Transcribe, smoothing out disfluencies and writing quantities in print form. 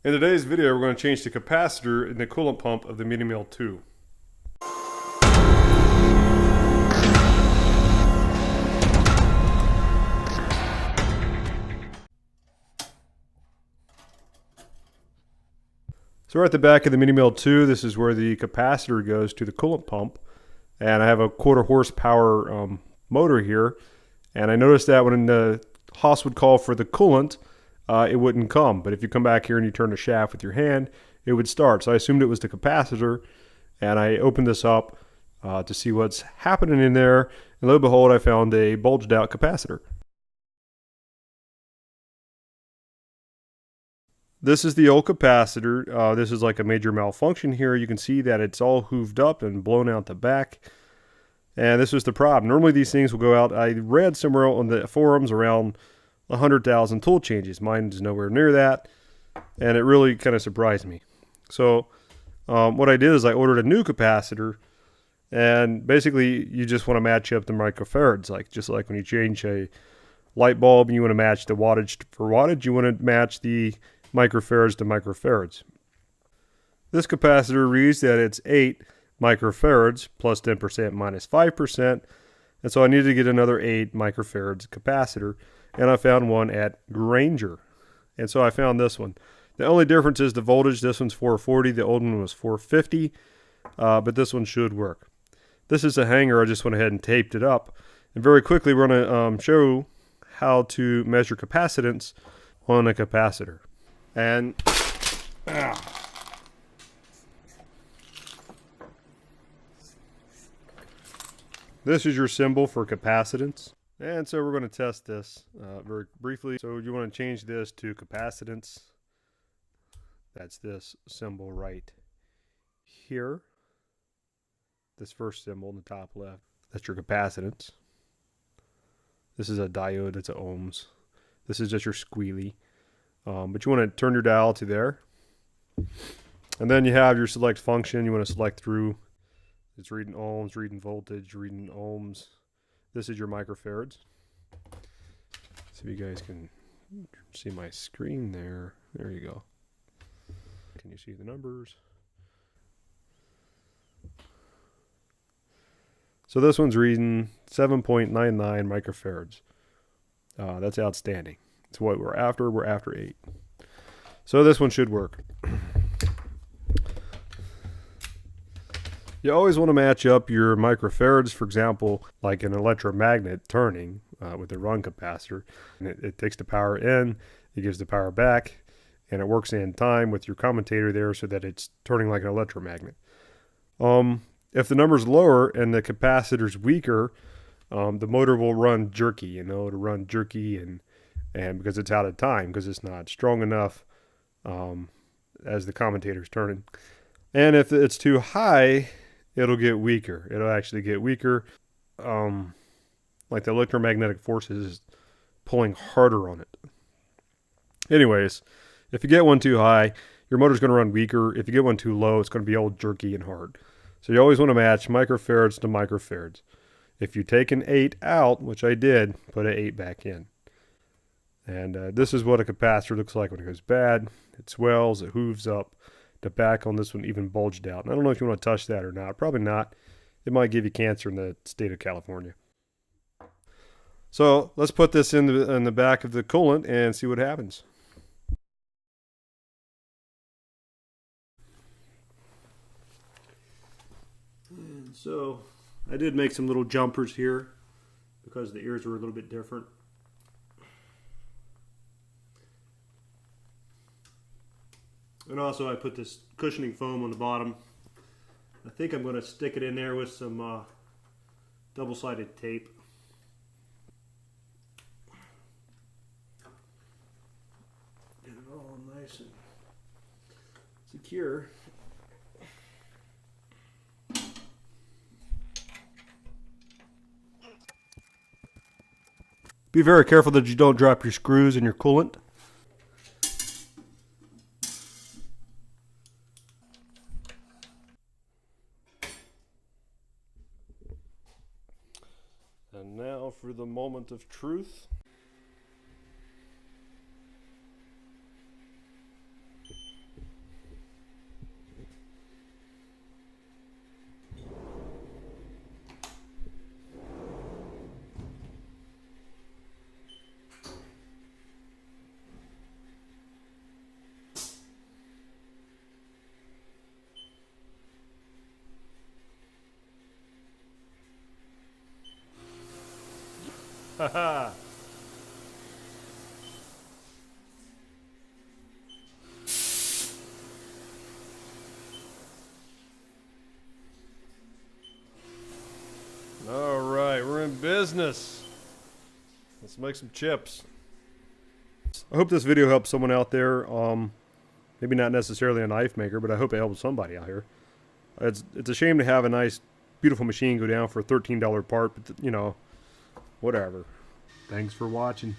In today's video, we're going to change the capacitor in the coolant pump of the Mini Mill 2. So we're at the back of the Mini Mill 2. This is where the capacitor goes to the coolant pump. And I have a 1/4 horsepower motor here. And I noticed that when the Haas would call for the coolant, it wouldn't come. But if you come back here and you turn the shaft with your hand, it would start. So I assumed it was the capacitor. And I opened this up to see what's happening in there. And lo and behold, I found a bulged out capacitor. This is the old capacitor. This is like a major malfunction here. You can see that it's all hooved up and blown out the back. And this was the problem. Normally these things will go out. I read somewhere on the forums around 100,000 tool changes. Mine is nowhere near that. And it really kind of surprised me. So what I did is I ordered a new capacitor. And basically you just want to match up the microfarads. Just like when you change a light bulb and you want to match the wattage for wattage, you want to match the microfarads to microfarads. This capacitor reads that it's 8 microfarads plus 10% minus 5%. And so I needed to get another 8 microfarads capacitor. And I found one at Granger. And so I found this one. The only difference is the voltage. This one's 440. The old one was 450. But this one should work. This is a hanger. I just went ahead and taped it up. And very quickly we're going to show how to measure capacitance on a capacitor. And this is your symbol for capacitance. And so we're going to test this very briefly. So you want to change this to capacitance. That's this symbol right here. This first symbol in the top left. That's your capacitance. This is a diode. That's a ohms. This is just your squealy. But you want to turn your dial to there. And then you have your select function. You want to select through. It's reading ohms, reading voltage, reading ohms. This is your microfarads. So you guys can see my screen there. There you go. Can you see the numbers? So this one's reading 7.99 microfarads. That's outstanding. It's what we're after. We're after 8. So this one should work. You always want to match up your microfarads, for example, like an electromagnet turning with a run capacitor. And it takes the power in, it gives the power back, and it works in time with your commutator there so that it's turning like an electromagnet. If the number's lower and the capacitor's weaker, the motor will run jerky, it'll run jerky and because it's out of time, because it's not strong enough as the commutator's turning. And if it's too high, it'll get weaker. It'll actually get weaker. Like the electromagnetic forces is pulling harder on it. Anyways, if you get one too high, your motor's going to run weaker. If you get one too low, it's going to be all jerky and hard. So you always want to match microfarads to microfarads. If you take an 8 out, which I did, put an 8 back in. And this is what a capacitor looks like when it goes bad. It swells, it hooves up. The back on this one even bulged out. And I don't know if you want to touch that or not. Probably not. It might give you cancer in the state of California. So let's put this in the back of the coolant and see what happens. And so I did make some little jumpers here because the ears were a little bit different. And also I put this cushioning foam on the bottom. I think I'm going to stick it in there with some double-sided tape. Get it all nice and secure. Be very careful that you don't drop your screws in your coolant. And now for the moment of truth. All right, we're in business. Let's make some chips. I hope this video helps someone out there. Maybe not necessarily a knife maker, but I hope it helps somebody out here. It's a shame to have a nice, beautiful machine go down for a $13 part, but you know, whatever. Thanks for watching.